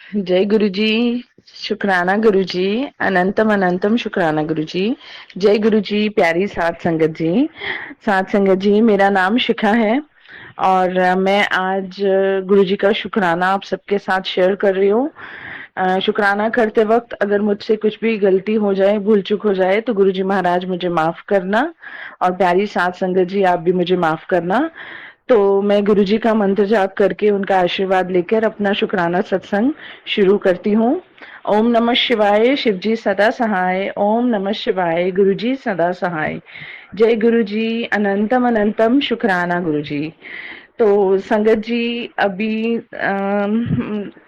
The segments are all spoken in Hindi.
जय गुरु जी। शुक्राना गुरु जी। अनंतम अनंतम शुक्राना गुरु जी। जय गुरु जी। प्यारी साध संगत जी। साध संगत जी, मेरा नाम शिखा है और मैं आज गुरु जी का शुक्राना आप सबके साथ शेयर कर रही हूँ। शुक्राना करते वक्त अगर मुझसे कुछ भी गलती हो जाए, भूल चूक हो जाए, तो गुरु जी महाराज मुझे माफ करना और प्यारी साध संगत जी आप भी मुझे माफ करना। तो मैं गुरु जी का मंत्र जाप करके उनका आशीर्वाद लेकर अपना शुक्राना सत्संग शुरू करती हूँ। ओम नमः शिवाय। शिव जी सदा सहाय। ओम नमः शिवाय। गुरु जी सदा सहाय। जय गुरु जी। अनंतम अनंतम शुक्राना गुरु जी। तो संगत जी, अभी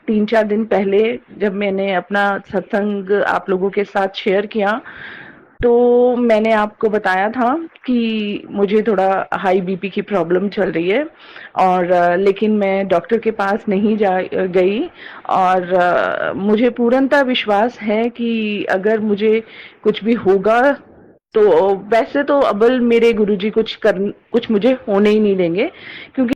3-4 दिन पहले जब मैंने अपना सत्संग आप लोगों के साथ शेयर किया, तो मैंने आपको बताया था कि मुझे थोड़ा हाई बीपी की प्रॉब्लम चल रही है और लेकिन मैं डॉक्टर के पास नहीं गई और मुझे पूर्णतः विश्वास है कि अगर मुझे कुछ भी होगा तो वैसे तो अबल मेरे गुरुजी कुछ मुझे होने ही नहीं देंगे, क्योंकि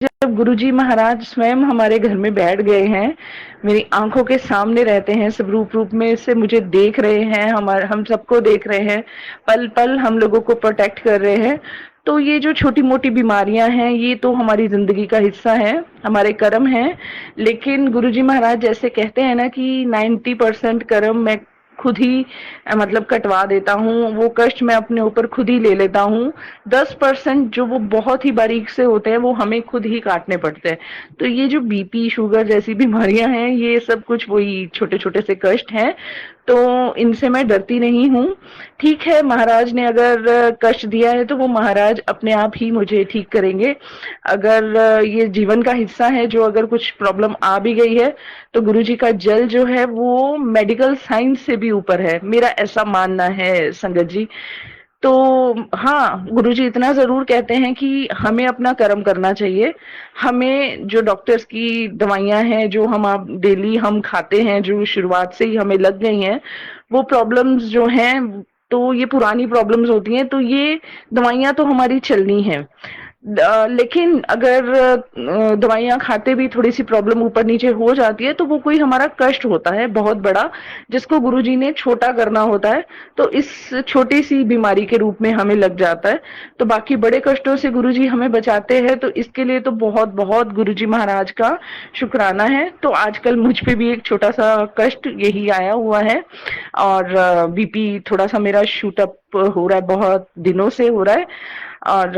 जब गुरुजी महाराज स्वयं हमारे घर में बैठ गए हैं, मेरी आंखों के सामने रहते हैं, सब रूप रूप में से मुझे देख रहे हैं, हम सबको देख रहे हैं, पल पल हम लोगों को प्रोटेक्ट कर रहे हैं, तो ये जो छोटी मोटी बीमारियां हैं ये तो हमारी जिंदगी का हिस्सा है, हमारे कर्म हैं। लेकिन गुरुजी महाराज जैसे कहते हैं ना कि 90% कर्म मैं खुद ही मतलब कटवा देता हूँ, वो कष्ट मैं अपने ऊपर खुद ही ले लेता हूँ। 10% जो वो बहुत ही बारीक से होते हैं वो हमें खुद ही काटने पड़ते हैं। तो ये जो बीपी शुगर जैसी बीमारियां हैं ये सब कुछ वही छोटे छोटे से कष्ट हैं, तो इनसे मैं डरती नहीं हूँ। ठीक है, महाराज ने अगर कष्ट दिया है तो वो महाराज अपने आप ही मुझे ठीक करेंगे। अगर ये जीवन का हिस्सा है, जो अगर कुछ प्रॉब्लम आ भी गई है तो गुरुजी का जल जो है वो मेडिकल साइंस से भी ऊपर है, मेरा ऐसा मानना है संगत जी। तो हाँ, गुरुजी इतना जरूर कहते हैं कि हमें अपना कर्म करना चाहिए। हमें जो डॉक्टर्स की दवाइयां हैं जो हम आप डेली हम खाते हैं, जो शुरुआत से ही हमें लग गई हैं, वो प्रॉब्लम्स जो हैं तो ये पुरानी प्रॉब्लम्स होती हैं, तो ये दवाइयां तो हमारी चलनी है। लेकिन अगर दवाइयां खाते भी थोड़ी सी प्रॉब्लम ऊपर नीचे हो जाती है तो वो कोई हमारा कष्ट होता है बहुत बड़ा, जिसको गुरुजी ने छोटा करना होता है, तो इस छोटी सी बीमारी के रूप में हमें लग जाता है। तो बाकी बड़े कष्टों से गुरुजी हमें बचाते हैं, तो इसके लिए तो बहुत बहुत गुरुजी महाराज का शुक्राना है। तो आजकल मुझ पे भी एक छोटा सा कष्ट यही आया हुआ है और बीपी थोड़ा सा मेरा शूट अप हो रहा है, बहुत दिनों से हो रहा है और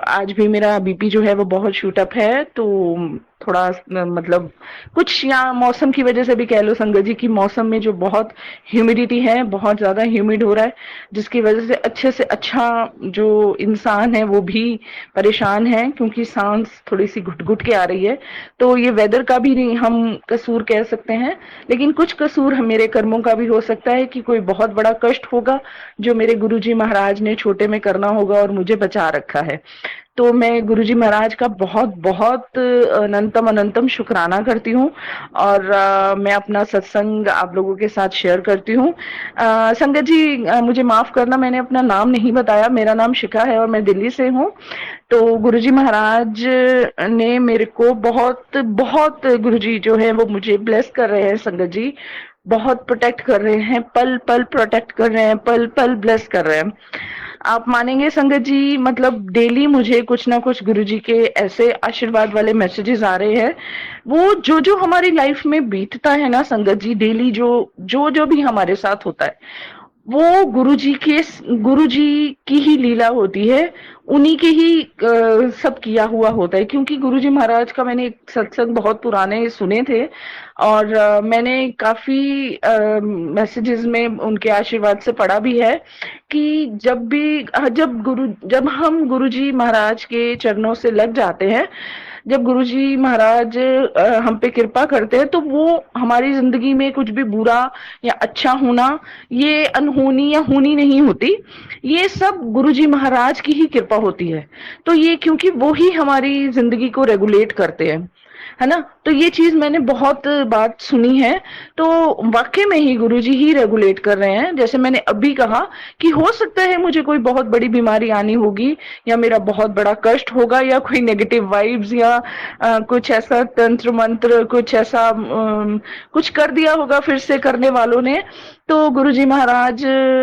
आज भी मेरा बीपी जो है वो बहुत शूट अप है। तो थोड़ा मतलब कुछ यहाँ मौसम की वजह से भी कह लो संगत जी, की मौसम में जो बहुत ह्यूमिडिटी है, बहुत ज्यादा ह्यूमिड हो रहा है, जिसकी वजह से अच्छा जो इंसान है वो भी परेशान है, क्योंकि सांस थोड़ी सी घुट घुट के आ रही है। तो ये वेदर का भी नहीं हम कसूर कह सकते हैं, लेकिन कुछ कसूर मेरे कर्मों का भी हो सकता है कि कोई बहुत बड़ा कष्ट होगा जो मेरे गुरुजी महाराज ने छोटे में करना होगा और मुझे बचा रखा है। तो मैं गुरुजी महाराज का बहुत बहुत अनंतम अनंतम शुक्राना करती हूँ और मैं अपना सत्संग आप लोगों के साथ शेयर करती हूँ। संगत जी, मुझे माफ करना, मैंने अपना नाम नहीं बताया, मेरा नाम शिखा है और मैं दिल्ली से हूँ। तो गुरुजी महाराज ने मेरे को बहुत बहुत, गुरुजी जो है वो मुझे ब्लेस कर रहे हैं संगत जी, बहुत प्रोटेक्ट कर रहे हैं, पल पल प्रोटेक्ट कर रहे हैं, पल पल ब्लेस कर रहे हैं। आप मानेंगे संगत जी, मतलब डेली मुझे कुछ ना कुछ गुरुजी के ऐसे आशीर्वाद वाले मैसेजेस आ रहे हैं। वो जो जो हमारी लाइफ में बीतता है ना संगत जी, डेली जो जो जो भी हमारे साथ होता है, वो गुरुजी की ही लीला होती है। उन्हीं के ही सब किया हुआ होता है, क्योंकि गुरुजी महाराज का मैंने एक सत्संग बहुत पुराने सुने थे और मैंने काफी मैसेजेस में उनके आशीर्वाद से पढ़ा भी है कि जब हम गुरुजी महाराज के चरणों से लग जाते हैं, जब गुरुजी महाराज हम पे कृपा करते हैं, तो वो हमारी जिंदगी में कुछ भी बुरा या अच्छा होना, ये अनहोनी या होनी नहीं होती। ये सब गुरुजी महाराज की ही कृपा होती है। तो ये क्योंकि वो ही हमारी जिंदगी को रेगुलेट करते हैं, है ना? तो ये चीज मैंने बहुत बात सुनी है। तो वाकई में ही गुरुजी ही रेगुलेट कर रहे हैं। जैसे मैंने अभी कहा कि हो सकता है मुझे कोई बहुत बड़ी बीमारी आनी होगी, या मेरा बहुत बड़ा कष्ट होगा, या कोई नेगेटिव वाइब्स, या कुछ ऐसा तंत्र मंत्र, कुछ ऐसा कुछ कर दिया होगा फिर से करने वालों ने। तो गुरुजी महाराज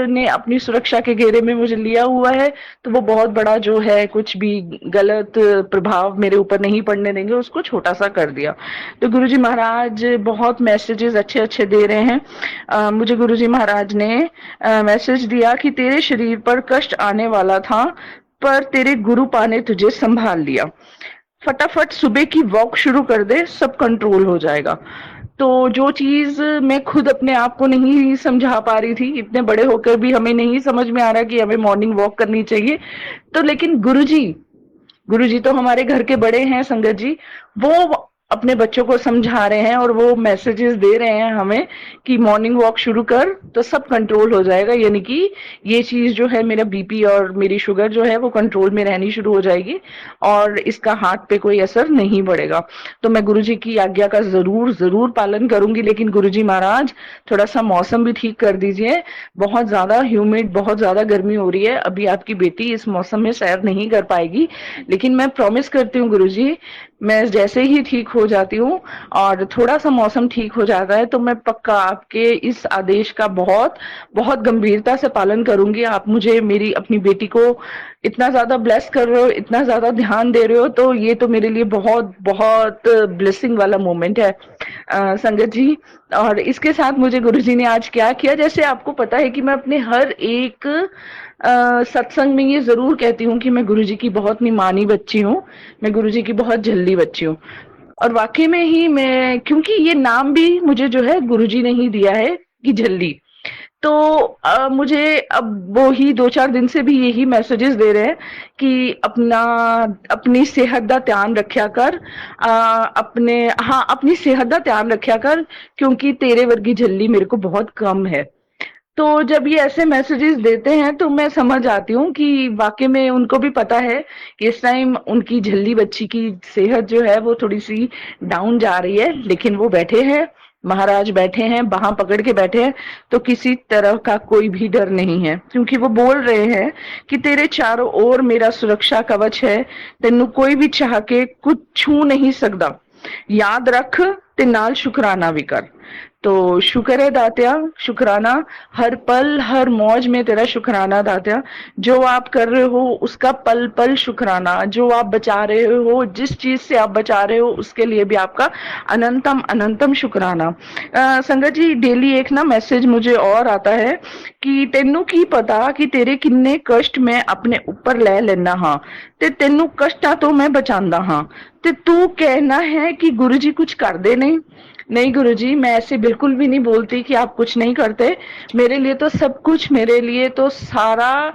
ने अपनी सुरक्षा के घेरे में मुझे लिया हुआ है, तो वो बहुत बड़ा जो है कुछ भी गलत प्रभाव मेरे ऊपर नहीं पड़ने देंगे, उसको छोटा सा कर दिया। तो गुरुजी महाराज बहुत मैसेजेस अच्छे अच्छे दे रहे हैं। मुझे गुरुजी महाराज ने मैसेज दिया कि तेरे शरीर पर कष्ट आने वाला था, पर तेरे गुरु पाने तुझे संभाल लिया। फटाफट सुबह की वॉक शुरू कर दे, सब कंट्रोल हो जाएगा। तो जो चीज मैं खुद अपने आप को नहीं समझा पा रही थी, इतने बड़े होकर भी हमें नहीं समझ में आ रहा कि हमें मॉर्निंग वॉक करनी चाहिए, तो लेकिन गुरुजी तो हमारे घर के बड़े हैं संगत जी, वो अपने बच्चों को समझा रहे हैं और वो मैसेजेस दे रहे हैं हमें कि मॉर्निंग वॉक शुरू कर तो सब कंट्रोल हो जाएगा। यानी कि ये चीज जो है, मेरा बीपी और मेरी शुगर जो है वो कंट्रोल में रहनी शुरू हो जाएगी और इसका हार्ट पे कोई असर नहीं पड़ेगा। तो मैं गुरुजी की आज्ञा का जरूर जरूर पालन करूंगी। लेकिन गुरुजी महाराज, थोड़ा सा मौसम भी ठीक कर दीजिए। बहुत ज्यादा ह्यूमिड, बहुत ज्यादा गर्मी हो रही है। अभी आपकी बेटी इस मौसम में सैर नहीं कर पाएगी, लेकिन मैं प्रॉमिस करती हूँ गुरुजी, मैं जैसे ही ठीक हो जाती हूँ और थोड़ा सा मौसम ठीक हो जाता है, तो मैं पक्का आपके इस आदेश का बहुत बहुत गंभीरता से पालन करूंगी। आप मुझे मेरी अपनी बेटी को इतना ज्यादा ब्लेस कर रहे हो, इतना ज्यादा ध्यान दे रहे हो, तो ये तो मेरे लिए बहुत बहुत ब्लेसिंग वाला मोमेंट है संगत जी। और इसके साथ मुझे गुरुजी ने आज क्या किया, जैसे आपको पता है कि मैं अपने हर एक सत्संग में ये जरूर कहती हूँ कि मैं गुरुजी की बहुत निमानी बच्ची हूँ, मैं गुरुजी की बहुत जल्दी बच्ची हूँ। और वाकई में ही मैं, क्योंकि ये नाम भी मुझे जो है गुरुजी ने ही दिया है कि झल्ली, तो मुझे अब वो ही 2-4 दिन से भी यही मैसेजेस दे रहे हैं कि अपनी सेहत का ध्यान रखा कर, अपनी सेहत का ध्यान रखा कर, क्योंकि तेरे वर्गी झल्ली मेरे को बहुत कम है। तो जब ये ऐसे मैसेजेस देते हैं तो मैं समझ आती हूँ कि वाकई में उनको भी पता है कि इस टाइम उनकी झल्ली बच्ची की सेहत जो है वो थोड़ी सी डाउन जा रही है। लेकिन वो बैठे हैं, महाराज बैठे हैं, बाहां पकड़ के बैठे हैं, तो किसी तरह का कोई भी डर नहीं है, क्योंकि वो बोल रहे हैं कि तेरे चारों ओर मेरा सुरक्षा कवच है, तेनू कोई भी चाह के कुछ छू नहीं सकता। याद रख ते नाल शुकराना भी कर। तो शुक्र है दात्या, शुक्राना, हर पल हर मौज में तेरा शुक्राना दात्या। जो आप कर रहे हो उसका पल पल शुक्राना, जो आप बचा रहे हो, जिस चीज से आप बचा रहे हो उसके लिए भी आपका अनंतम अनंतम शुक्राना। संगत जी, डेली एक ना मैसेज मुझे और आता है कि तेनू की पता कि तेरे किन्ने कष्ट मैं अपने ऊपर ले लेना हाँ, ते तेनू कष्टा तो मैं बचांदा हाँ, ते तू कहना है कि गुरुजी कुछ कर दे नहीं। नहीं गुरुजी, मैं ऐसे बिल्कुल भी नहीं बोलती कि आप कुछ नहीं करते। मेरे लिए तो सब कुछ, मेरे लिए तो सारा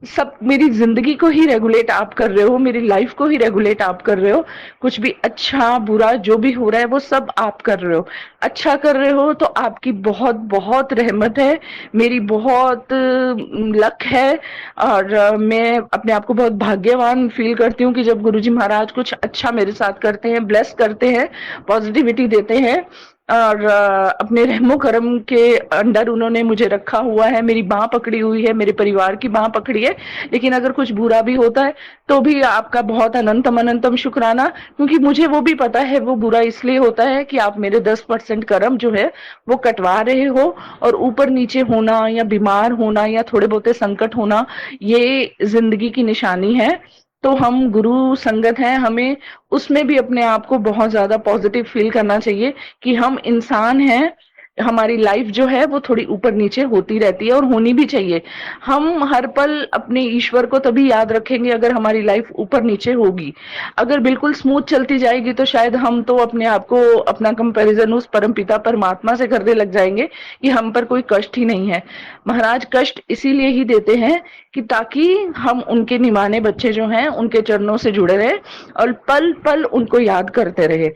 सब, मेरी जिंदगी को ही रेगुलेट आप कर रहे हो, मेरी लाइफ को ही रेगुलेट आप कर रहे हो। कुछ भी अच्छा बुरा जो भी हो रहा है वो सब आप कर रहे हो। अच्छा कर रहे हो तो आपकी बहुत बहुत रहमत है, मेरी बहुत लक है। और मैं अपने आप को बहुत भाग्यवान फील करती हूँ कि जब गुरुजी महाराज कुछ अच्छा मेरे साथ करते हैं, ब्लेस करते हैं, पॉजिटिविटी देते हैं और अपने रहमो करम के अंडर उन्होंने मुझे रखा हुआ है, मेरी बाह पकड़ी हुई है, मेरे परिवार की बाह पकड़ी है। लेकिन अगर कुछ बुरा भी होता है तो भी आपका बहुत अनंतम अनंतम शुक्राना, क्योंकि मुझे वो भी पता है वो बुरा इसलिए होता है कि आप मेरे 10% कर्म जो है वो कटवा रहे हो। और ऊपर नीचे होना या बीमार होना या थोड़े बहुते संकट होना ये जिंदगी की निशानी है। तो हम गुरु संगत हैं, हमें उसमें भी अपने आप को बहुत ज्यादा पॉजिटिव फील करना चाहिए कि हम इंसान हैं, हमारी लाइफ जो है वो थोड़ी ऊपर नीचे होती रहती है और होनी भी चाहिए। हम हर पल अपने ईश्वर को तभी याद रखेंगे अगर हमारी लाइफ ऊपर नीचे होगी। अगर बिल्कुल स्मूथ चलती जाएगी तो शायद हम तो अपने आप को, अपना कंपैरिजन उस परमपिता परमात्मा से करने लग जाएंगे कि हम पर कोई कष्ट ही नहीं है। महाराज कष्ट इसीलिए ही देते हैं कि ताकि हम उनके निमाने बच्चे जो हैं उनके चरणों से जुड़े रहे और पल पल उनको याद करते रहे।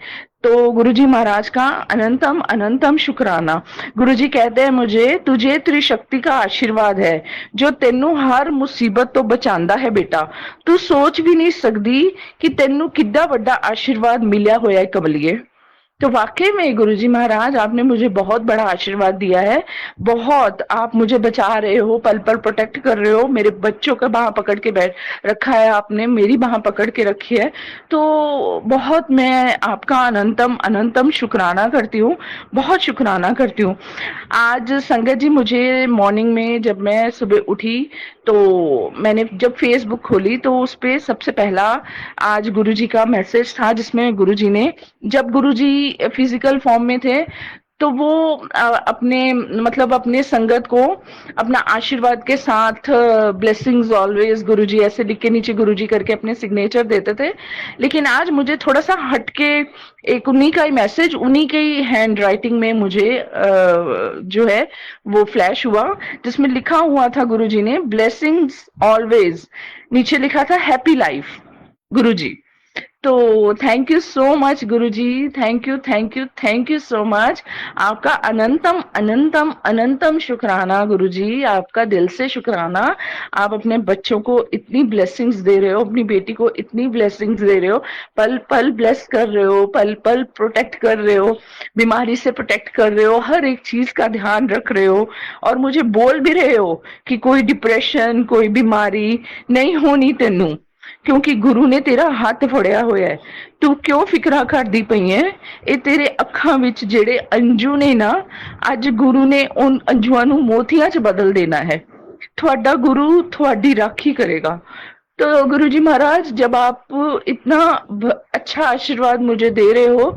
तो गुरुजी महाराज का अनंतम अनंतम शुक्राना। गुरुजी कहते हैं मुझे, तुझे त्रिशक्ति का आशीर्वाद है जो तेनू हर मुसीबत तो बचांदा है बेटा। तू सोच भी नहीं सकदी कि तेनू किड्डा वड्डा आशीर्वाद मिलिया होया है कबलिए। तो वाकई में गुरुजी महाराज आपने मुझे बहुत बड़ा आशीर्वाद दिया है। बहुत आप मुझे बचा रहे हो, पल पल प्रोटेक्ट कर रहे हो। मेरे बच्चों का बाह पकड़ के बैठ रखा है आपने, मेरी बाह पकड़ के रखी है। तो बहुत मैं आपका अनंतम अनंतम शुक्राना करती हूँ, बहुत शुक्राना करती हूँ। आज संगत जी, मुझे मॉर्निंग में जब मैं सुबह उठी तो मैंने जब फेसबुक खोली तो उस पे सबसे पहला आज गुरुजी का मैसेज था, जिसमें गुरुजी ने, जब गुरुजी फिजिकल फॉर्म में थे तो वो अपने मतलब अपने संगत को अपना आशीर्वाद के साथ ब्लेसिंग्स ऑलवेज गुरुजी ऐसे लिख के नीचे गुरुजी करके अपने सिग्नेचर देते थे। लेकिन आज मुझे थोड़ा सा हटके एक उन्हीं का ही मैसेज, उन्हीं के ही हैंड राइटिंग में मुझे जो है वो फ्लैश हुआ, जिसमें लिखा हुआ था गुरुजी ने ब्लेसिंग्स ऑलवेज, नीचे लिखा था हैप्पी लाइफ गुरुजी। तो thank you so much Guruji, thank you thank you thank you so much. आपका अनंतम अनंतम अनंतम शुक्राना गुरुजी, आपका दिल से शुक्राना। आप अपने बच्चों को इतनी ब्लेसिंग्स दे रहे हो, अपनी बेटी को इतनी ब्लेसिंग्स दे रहे हो, पल पल ब्लेस कर रहे हो, पल पल प्रोटेक्ट कर रहे हो, बीमारी से प्रोटेक्ट कर रहे हो, हर एक चीज का ध्यान रख रहे हो और मुझे बोल भी रहे हो कि कोई डिप्रेशन, कोई बीमारी नहीं होनी तेनू, क्योंकि गुरु ने तेरा हੱਥ ਫੜਿਆ ਹੋਇਆ ਹੈ। ਤੂੰ ਕਿਉਂ ਫਿਕਰਾਂ ਕਰਦੀ ਪਈ ਹੈ? ਇਹ ਤੇਰੇ ਅੱਖਾਂ ਵਿੱਚ ਜਿਹੜੇ ਅੰਜੂ ਨੇ ਨਾ, ਅੱਜ ਗੁरु ने उन अंजुआं ਨੂੰ ਮੋਤੀਆਂ 'ਚ ਬਦਲ ਦੇਣਾ है। ਤੁਹਾਡਾ गुरु ਤੁਹਾਡੀ राखी करेगा। तो गुरु जी महाराज, जब आप इतना अच्छा आशीर्वाद मुझे दे रहे हो,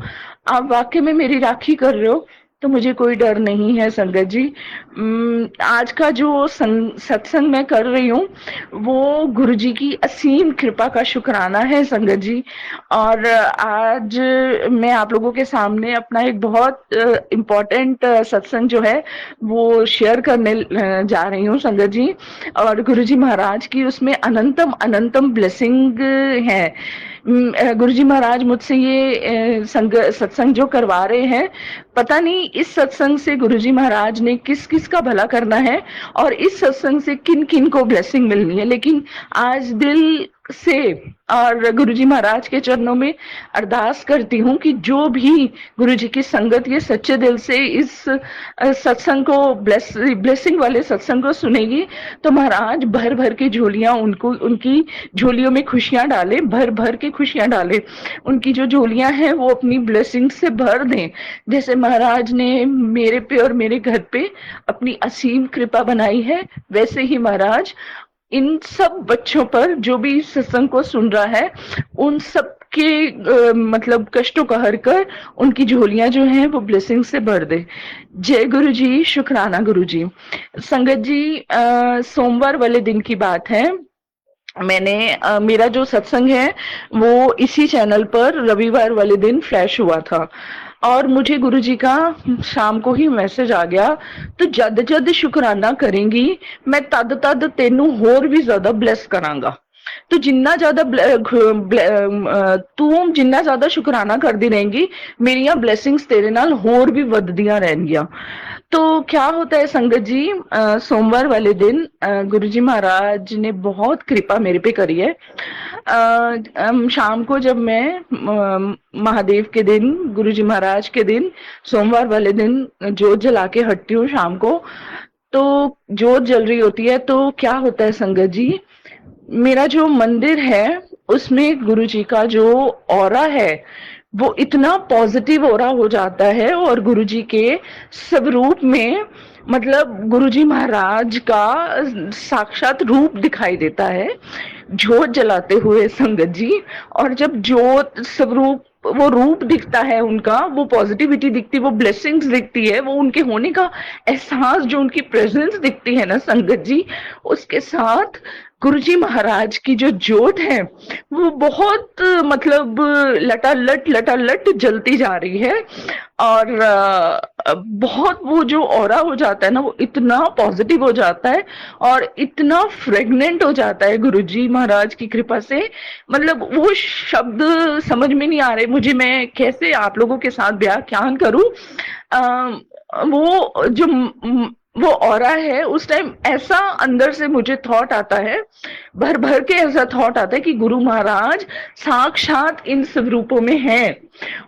आप वाकई में मेरी राखी कर रहे हो, तो मुझे कोई डर नहीं है संगत जी। आज का जो सत्संग मैं कर रही हूँ वो गुरु जी की असीम कृपा का शुक्राना है संगत जी। और आज मैं आप लोगों के सामने अपना एक बहुत इम्पोर्टेंट सत्संग जो है वो शेयर करने जा रही हूँ संगत जी। और गुरु जी महाराज की उसमें अनंतम अनंतम ब्लेसिंग है। गुरु जी महाराज मुझसे ये सत्संग जो करवा रहे हैं, पता नहीं इस सत्संग से गुरुजी महाराज ने किस किस का भला करना है और इस सत्संग से किन किन को ब्लेसिंग मिलनी है। लेकिन आज दिल से और गुरुजी महाराज के चरणों में अरदास करती हूँ कि जो भी गुरुजी की संगत ये सच्चे दिल से इस सत्संग को ब्लेसिंग वाले सत्संग को सुनेगी, तो महाराज भर भर के झोलियां उनको, उनकी झोलियों में खुशियां डाले, भर भर के खुशियां डाले। उनकी जो झोलियां हैं वो अपनी ब्लेसिंग से भर दें, जैसे महाराज ने मेरे पे और मेरे घर पे अपनी असीम कृपा बनाई है, वैसे ही महाराज इन सब बच्चों पर जो भी सत्संग को सुन रहा है उन सब के मतलब कष्टों को हर कर उनकी झोलियां जो हैं वो ब्लेसिंग से भर दे। जय गुरु जी, शुक्राना गुरु जी। संगत जी, सोमवार वाले दिन की बात है, मैंने मेरा जो सत्संग है वो इसी चैनल पर रविवार वाले दिन फ्लैश हुआ था और मुझे गुरुजी का शाम को ही मैसेज आ गया, तो जद जद शुक्राना करेंगी मैं तद तद तेनू होर भी ज्यादा ब्लेस करांगा। तो जिन्ना ज्यादा तू जिन्ना ज्यादा शुक्राना करदी रहेंगी, मेरियां ब्लेसिंग्स तेरे नाल होर भी वधदियां रहनगियां। तो क्या होता है संगत जी, सोमवार वाले दिन गुरुजी महाराज ने बहुत कृपा मेरे पे करी है। शाम को जब मैं महादेव के दिन, गुरुजी महाराज के दिन, सोमवार वाले दिन जोत जला के हटती हूँ शाम को, तो जोत जल रही होती है तो क्या होता है संगत जी, मेरा जो मंदिर है उसमें गुरुजी का जो ऑरा है वो इतना पॉजिटिव ऑरा हो जाता है और गुरुजी के स्वरूप में, मतलब गुरुजी महाराज का साक्षात रूप दिखाई देता है जोत जलाते हुए संगत जी। और जब जोत स्वरूप वो रूप दिखता है उनका, वो पॉजिटिविटी दिखती है, वो ब्लेसिंग्स दिखती है, वो उनके होने का एहसास, जो उनकी प्रेजेंस दिखती है ना संगत जी, उसके साथ गुरुजी महाराज की जो ज्योत है वो बहुत मतलब लटालट जलती जा रही है। और बहुत वो जो ऑरा हो जाता है ना वो इतना पॉजिटिव हो जाता है और इतना फ्रेगनेंट हो जाता है गुरुजी महाराज की कृपा से। मतलब वो शब्द समझ में नहीं आ रहे मुझे, मैं कैसे आप लोगों के साथ व्याख्यान करूं। वो जो वो ऑरा है, उस टाइम ऐसा अंदर से मुझे थॉट आता है, भर भर के ऐसा थॉट आता है कि गुरु महाराज साक्षात इन सब रूपों में हैं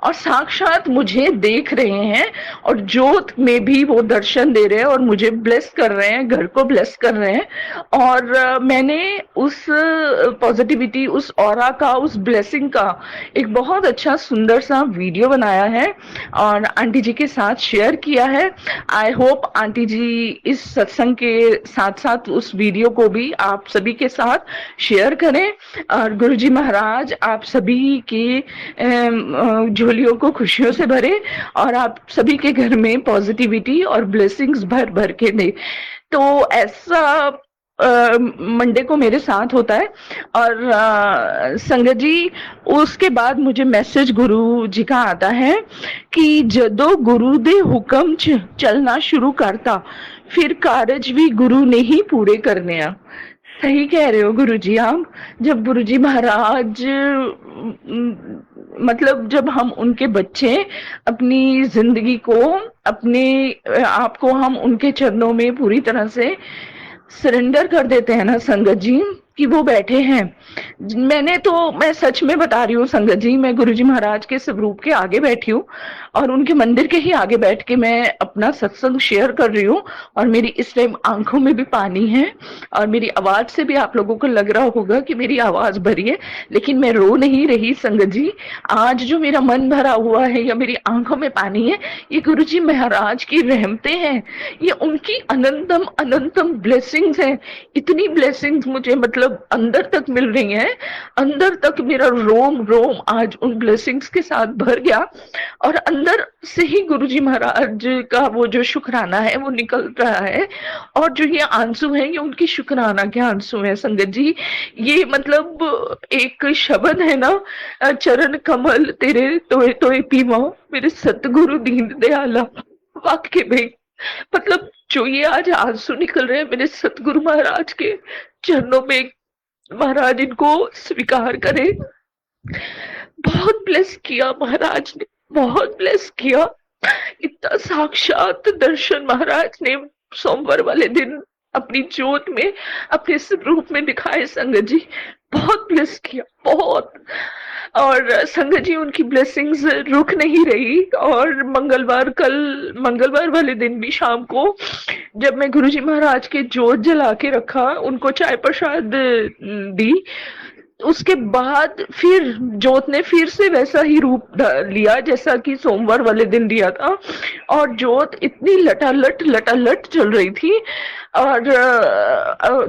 और साक्षात मुझे देख रहे हैं और ज्योत में भी वो दर्शन दे रहे हैं और मुझे ब्लेस कर रहे हैं, घर को ब्लेस कर रहे हैं। और मैंने उस पॉजिटिविटी, उस ऑरा का, उस ब्लेसिंग का एक बहुत अच्छा सुंदर सा वीडियो बनाया है और आंटी जी के साथ शेयर किया है। आई होप आंटी जी इस सत्संग के साथ साथ उस वीडियो को भी आप सभी के साथ शेयर करें और गुरुजी महाराज आप सभी की झोलियों को खुशियों से भरे और आप सभी के घर में पॉजिटिविटी और ब्लेसिंग्स भर भर के दे। तो ऐसा मंडे को मेरे साथ होता है। और संगत जी, उसके बाद मुझे मैसेज गुरु जी का आता है कि जदों गुरु दे हुक्म च चलना शुरू करता फिर कारज भी गुरु ने ही पूरे करने आ। सही कह रहे हो गुरुजी आप। जब गुरुजी महाराज मतलब जब हम उनके बच्चे अपनी जिंदगी को, अपने आप को हम उनके चरणों में पूरी तरह से सरेंडर कर देते हैं ना संगत जी, कि वो बैठे हैं। मैं सच में बता रही हूँ संगत जी, मैं गुरुजी महाराज के स्वरूप के आगे बैठी हूँ और उनके मंदिर के ही आगे बैठ के मैं अपना सत्संग शेयर कर रही हूँ और मेरी इस टाइम आंखों में भी पानी है और मेरी आवाज से भी आप लोगों को लग रहा होगा कि मेरी आवाज भरी है, लेकिन मैं रो नहीं रही संगत जी। आज जो मेरा मन भरा हुआ है या मेरी आंखों में पानी है, ये गुरुजी महाराज की रहमतें हैं, ये उनकी अनंतम अनंतम ब्लेसिंग्स हैं। इतनी ब्लेसिंग्स मुझे मतलब अंदर तक मिल रही हैं, अंदर तक मेरा रोम रोम आज उन ब्लेसिंग्स के साथ भर गया और अंदर से ही गुरुजी महाराज का वो जो शुक्राना है वो निकल रहा है। और जो ये आंसू है ये उनकी शुक्राना के आंसू है संगत जी। ये मतलब एक शब्द है ना, चरण कमल तेरे तोए तोए पीवा मेरे सतगुरु दीन दयाला। वाकई में मतलब जो ये आज आंसू निकल रहे हैं मेरे सतगुरु महाराज के चरणों में, महाराज इनको स्वीकार करें। बहुत ब्लेस किया महाराज ने, बहुत ब्लेस किया। इतना साक्षात दर्शन महाराज ने सोमवार वाले दिन अपनी ज्योत में, अपने स्वरूप में दिखाए संगत जी। बहुत ब्लेस किया, बहुत। और संगत जी उनकी ब्लेसिंग्स रुक नहीं रही। और मंगलवार वाले दिन भी शाम को जब मैं गुरुजी महाराज के ज्योत जला के रखा, उनको चाय प्रसाद दी, उसके बाद फिर ज्योत ने फिर से वैसा ही रूप लिया जैसा कि सोमवार वाले दिन दिया था और ज्योत इतनी लटालट चल रही थी। और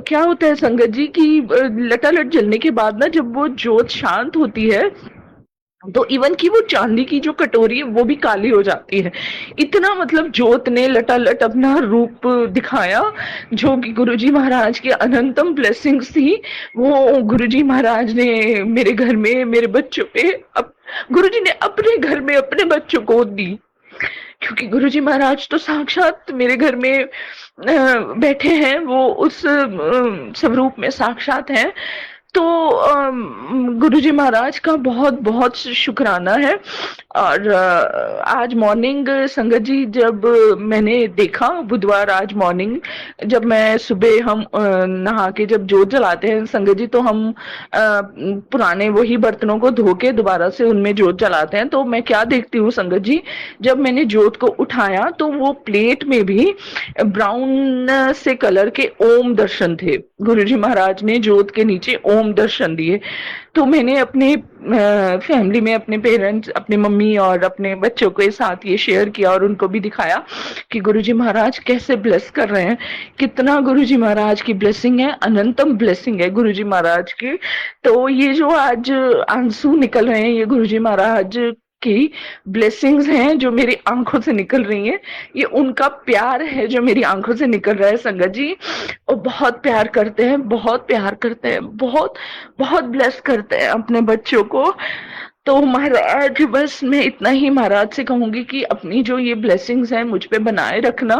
क्या होता है संगत जी कि लटालट जलने के बाद ना जब वो ज्योत शांत होती है तो इवन की वो चांदी की जो कटोरी है वो भी काली हो जाती है। इतना मतलब ज्योत ने लटालट अपना रूप दिखाया, जो कि गुरुजी महाराज की अनंतम ब्लेसिंग्स थी। वो गुरुजी महाराज ने मेरे घर में, मेरे बच्चों पे, गुरुजी ने अपने घर में अपने बच्चों को दी, क्योंकि गुरुजी महाराज तो साक्षात मेरे घर में बैठे हैं, वो उस स्वरूप में साक्षात हैं। तो गुरुजी महाराज का बहुत बहुत शुक्राना है। और आज मॉर्निंग संगत जी जब मैंने देखा, बुधवार आज मॉर्निंग जब मैं सुबह हम नहा के जब जोत जलाते हैं संगत जी, तो हम पुराने वही बर्तनों को धो के दोबारा से उनमें जोत जलाते हैं। तो मैं क्या देखती हूँ संगत जी, जब मैंने जोत को उठाया तो वो प्लेट में भी ब्राउन से कलर के ओम दर्शन थे। गुरुजी महाराज ने जोत के नीचे ओम दर्शन दिए। तो मैंने अपने फैमिली में अपने पेरेंट्स, अपने मम्मी और अपने बच्चों के साथ ये शेयर किया और उनको भी दिखाया कि गुरुजी महाराज कैसे ब्लेस कर रहे हैं, कितना गुरुजी महाराज की ब्लेसिंग है, अनंतम ब्लेसिंग है गुरुजी महाराज की। तो ये जो आज आंसू निकल रहे हैं, ये गुरुजी महाराज की ब्लेसिंग्स हैं जो मेरी आंखों से निकल रही हैं, ये उनका प्यार है जो मेरी आंखों से निकल रहा है संगत जी। और बहुत प्यार करते हैं, बहुत प्यार करते हैं, बहुत बहुत ब्लेस करते हैं अपने बच्चों को। तो महाराज बस मैं इतना ही महाराज से कहूंगी कि अपनी जो ये ब्लेसिंग्स हैं मुझ पे बनाए रखना,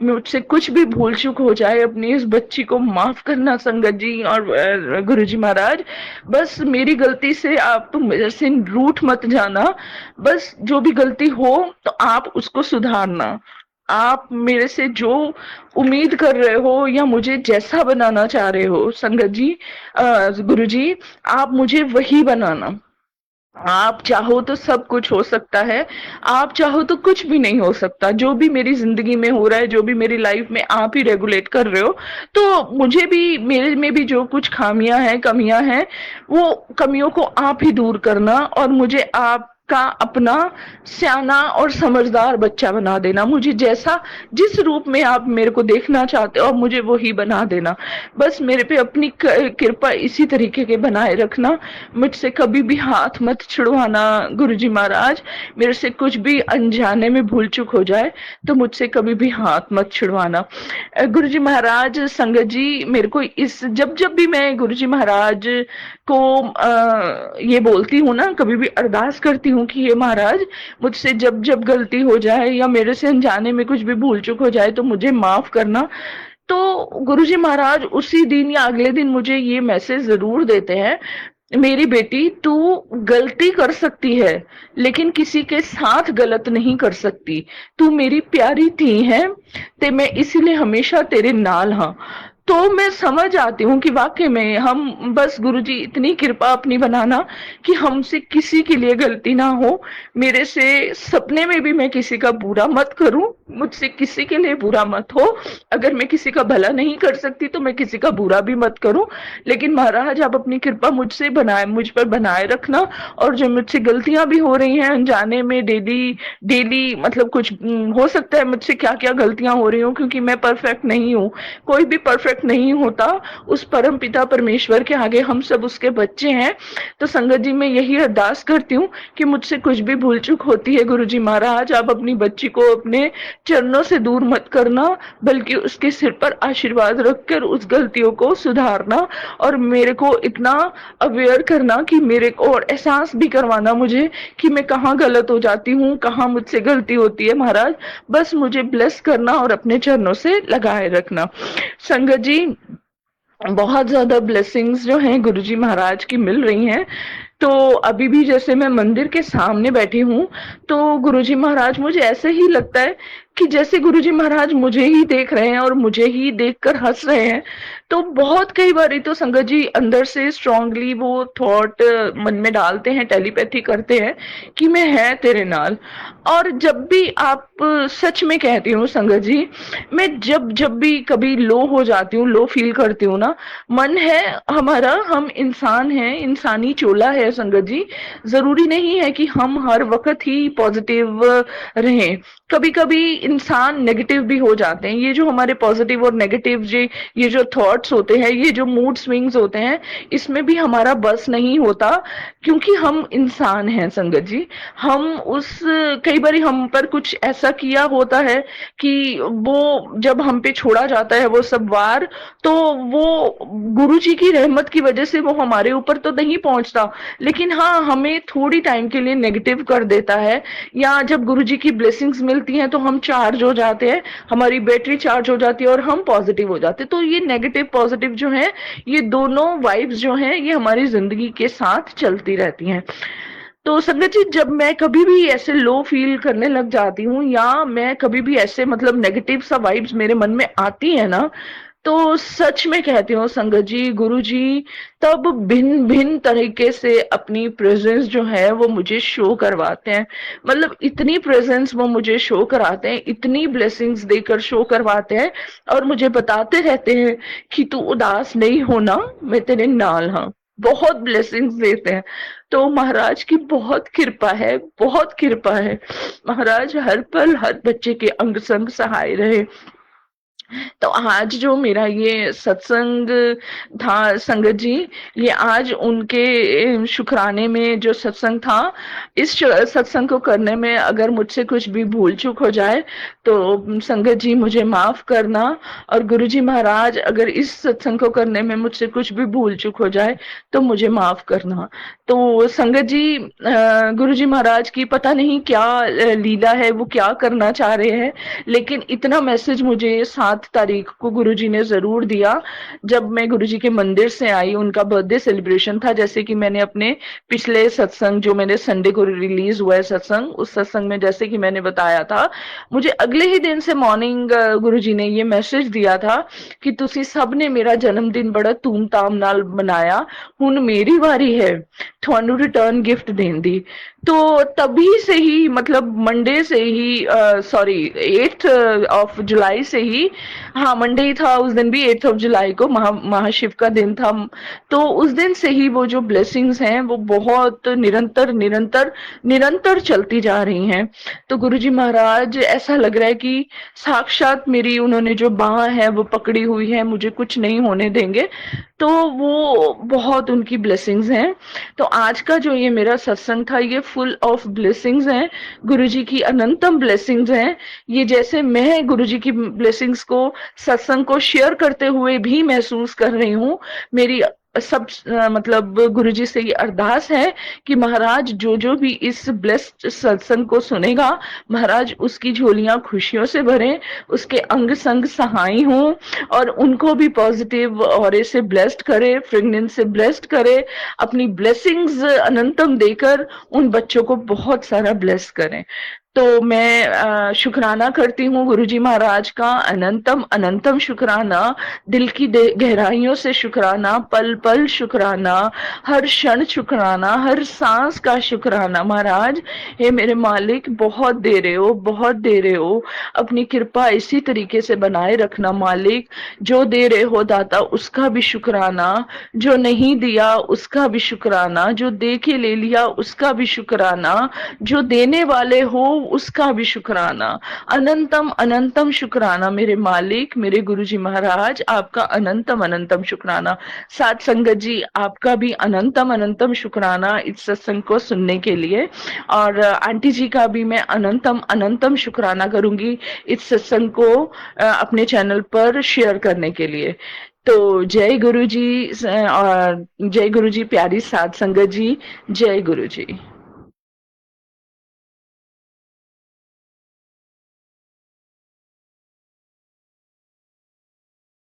मुझसे कुछ भी भूल चूक हो जाए अपनी इस बच्ची को माफ करना संगत जी और गुरुजी महाराज। बस मेरी गलती से आप मेरे से रूठ मत जाना, बस जो भी गलती हो तो आप उसको सुधारना। आप मेरे से जो उम्मीद कर रहे हो या मुझे जैसा बनाना चाह रहे हो संगत जी, गुरु जी, आप मुझे वही बनाना। आप चाहो तो सब कुछ हो सकता है, आप चाहो तो कुछ भी नहीं हो सकता। जो भी मेरी जिंदगी में हो रहा है, जो भी मेरी लाइफ में आप ही रेगुलेट कर रहे हो, तो मुझे भी, मेरे में भी जो कुछ खामियां हैं, कमियां हैं, वो कमियों को आप ही दूर करना और मुझे आप का अपना सियाना और समझदार बच्चा बना देना। मुझे जैसा, जिस रूप में आप मेरे को देखना चाहते हो मुझे वही बना देना। बस मेरे पे अपनी कृपा इसी तरीके के बनाए रखना। मुझसे कभी भी हाथ मत छुड़वाना गुरुजी महाराज। मेरे से कुछ भी अनजाने में भूल चूक हो जाए तो मुझसे कभी भी हाथ मत छुड़वाना। गुरुजी महाराज, संगत जी, मेरे को इस जब जब भी मैं गुरुजी महाराज को ये बोलती हूँ ना, कभी भी अरदास करती हूँ कि ये महाराज मुझसे जब जब गलती हो जाए या मेरे से अनजाने में कुछ भी भूल चूक हो जाए तो मुझे माफ करना, तो गुरुजी महाराज उसी दिन या अगले दिन मुझे ये मैसेज जरूर देते हैं, मेरी बेटी तू गलती कर सकती है लेकिन किसी के साथ गलत नहीं कर सकती। तू मेरी प्यारी थी है ते मैं इसीलिए हमेशा तेरे नाल हाँ। तो मैं समझ आती हूँ कि वाकई में हम बस गुरुजी इतनी कृपा अपनी बनाना कि हमसे किसी के लिए गलती ना हो। मेरे से सपने में भी मैं किसी का बुरा मत करूं, मुझसे किसी के लिए बुरा मत हो। अगर मैं किसी का भला नहीं कर सकती तो मैं किसी का बुरा भी मत करूं। लेकिन महाराज आप अपनी कृपा मुझसे बनाए, मुझ पर बनाए रखना। और जो मुझसे गलतियां भी हो रही हैं अनजाने में, डेली डेली मतलब कुछ हो सकता है मुझसे क्या क्या गलतियां हो रही हो, क्योंकि मैं परफेक्ट नहीं हूँ, कोई भी परफेक्ट नहीं होता। उस परम पिता परमेश्वर के आगे हम सब उसके बच्चे हैं। तो संगत जी मैं यही अरदास करती हूँ कि मुझसे कुछ भी भूल चूक होती है गुरुजी महाराज, आप अपनी बच्ची को अपने चरणों से दूर मत करना, बल्कि उसके सिर पर आशीर्वाद रखकर उस गलतियों को सुधारना और मेरे को इतना अवेयर करना कि मेरे को और एहसास भी करवाना मुझे कि मैं कहाँ गलत हो जाती हूँ, कहाँ मुझसे गलती होती है। महाराज बस मुझे ब्लेस करना और अपने चरणों से लगाए रखना। संगत जी बहुत ज्यादा ब्लेसिंग्स जो हैं गुरुजी महाराज की मिल रही हैं। तो अभी भी जैसे मैं मंदिर के सामने बैठी हूँ तो गुरुजी महाराज, मुझे ऐसे ही लगता है कि जैसे गुरुजी महाराज मुझे ही देख रहे हैं और मुझे ही देखकर हंस रहे हैं। तो बहुत कई बार तो संगत जी अंदर से स्ट्रांगली वो थॉट मन में डालते हैं, टेलीपैथी करते हैं कि मैं है तेरे नाल। और जब भी आप सच में कहती हूँ संगत जी, मैं जब जब भी कभी लो हो जाती हूँ, लो फील करती हूँ ना, मन है हमारा, हम इंसान हैं, इंसानी चोला है संगत जी। जरूरी नहीं है कि हम हर वक्त ही पॉजिटिव रहें, कभी कभी इंसान नेगेटिव भी हो जाते हैं। ये जो हमारे पॉजिटिव और नेगेटिव ये जो थॉट्स होते हैं, ये जो मूड स्विंग्स होते हैं, इसमें भी हमारा बस नहीं होता, क्योंकि हम इंसान हैं संगत जी। हम उस कई बार हम पर कुछ ऐसा किया होता है कि वो जब हम पे छोड़ा जाता है वो सब वार, तो वो गुरु जी की रहमत की वजह से वो हमारे ऊपर तो नहीं पहुंचता, लेकिन हाँ हमें थोड़ी टाइम के लिए नेगेटिव कर देता है। या जब गुरु जी की ब्लेसिंग्स मिलती हैं तो हम चार्ज हो जाते हैं, हमारी बैटरी चार्ज हो जाती है और हम पॉजिटिव हो जाते हैं। तो ये नेगेटिव पॉजिटिव जो है, ये दोनों वाइब्स जो हैं, ये हमारी जिंदगी के साथ चलती रहती हैं। तो संगत जी जब मैं कभी भी ऐसे लो फील करने लग जाती हूँ या मैं कभी भी ऐसे मतलब नेगेटिव सा वाइब्स मेरे मन में आती है ना, तो सच में कहती हूँ संगत जी, गुरु जी तब भिन्न भिन्न तरीके से अपनी प्रेजेंस जो है वो मुझे शो करवाते हैं। मतलब इतनी प्रेजेंस वो मुझे शो कराते हैं, इतनी ब्लेसिंग्स देकर शो करवाते हैं, और मुझे बताते रहते हैं कि तू उदास नहीं होना, मैं तेरे नाल हाँ। बहुत ब्लेसिंग्स देते हैं। तो महाराज की बहुत कृपा है, बहुत कृपा है। महाराज हर पल हर बच्चे के अंग संग सहाय रहे। तो आज जो मेरा ये सत्संग था संगत जी, ये आज उनके शुक्राने में जो सत्संग था, इस सत्संग को करने में अगर मुझसे कुछ भी भूल चूक हो जाए तो संगत जी मुझे माफ करना। और गुरु जी महाराज अगर इस सत्संग को करने में मुझसे कुछ भी भूल चूक हो जाए तो मुझे माफ करना। तो संगत जी गुरु जी महाराज की पता नहीं क्या लीला है, वो क्या करना चाह रहे हैं, लेकिन इतना मैसेज मुझे 7 तारीख को गुरुजी ने जरूर दिया। जब मैं गुरुजी के मंदिर से आई, उनका बर्थडे सेलिब्रेशन था, जैसे कि मैंने अपने पिछले सत्संग जो मैंने संडे को रिलीज हुआ है सत्संग, उस सत्संग में जैसे कि मैंने बताया था, मुझे अगले ही दिन से मॉर्निंग गुरुजी ने ये मैसेज दिया था कि तुसी सब ने मेरा जन्मदिन बड़ा धूमधाम नाल मनाया, हुन मेरी बारी है थानू रिटर्न गिफ्ट देन दी। तो तभी से ही, मतलब मंडे से ही, सॉरी 8 जुलाई से ही, हाँ मंडे ही था उस दिन भी, 8 जुलाई को महाशिव का दिन था। तो उस दिन से ही वो जो ब्लेसिंग्स हैं वो बहुत निरंतर निरंतर निरंतर चलती जा रही हैं। तो गुरुजी महाराज ऐसा लग रहा है कि साक्षात मेरी उन्होंने जो बाह है वो पकड़ी हुई है, मुझे कुछ नहीं होने देंगे। तो वो बहुत उनकी ब्लेसिंग्स हैं। तो आज का जो ये मेरा सत्संग था ये फुल ऑफ ब्लेसिंग्स हैं, गुरुजी की अनंतम ब्लेसिंग्स हैं। ये जैसे मैं गुरुजी की ब्लेसिंग्स को, सत्संग को शेयर करते हुए भी महसूस कर रही हूँ, मेरी सब मतलब गुरुजी से ये अरदास है कि महाराज जो जो भी इस ब्लेस्ड सत्संग को सुनेगा, महाराज उसकी झोलियां खुशियों से भरें, उसके अंग संग सहाय हों, और उनको भी पॉजिटिव और से ब्लेस्ड करे, फ्रेगनेंस से ब्लेस्ड करे, अपनी ब्लेसिंग्स अनंतम देकर उन बच्चों को बहुत सारा ब्लेस करें। तो मैं शुक्राना करती हूँ गुरुजी महाराज का, अनंतम अनंतम शुक्राना, दिल की गहराइयों से शुक्राना, पल पल शुक्राना, हर क्षण शुक्राना, हर सांस का शुक्राना। महाराज हे मेरे मालिक, बहुत दे रहे हो, बहुत दे रहे हो, अपनी कृपा इसी तरीके से बनाए रखना मालिक। जो दे रहे हो दाता उसका भी शुक्राना, जो नहीं दिया उसका भी शुक्राना, जो दे के ले लिया उसका भी शुक्राना, जो देने वाले हो उसका भी शुक्राना। अनंतम अनंतम शुक्राना मेरे मालिक, मेरे गुरुजी महाराज, आपका अनंतम अनंतम शुक्राना। साथ संगत जी आपका भी अनंतम अनंतम शुक्राना इस सत्संग को सुनने के लिए। और आंटी जी का भी मैं अनंतम अनंतम शुक्राना करूंगी इस सत्संग को अपने चैनल पर शेयर करने के लिए। तो जय गुरु जी, और जय गुरु जी, प्यारी साध संगत जी, जय गुरु जी।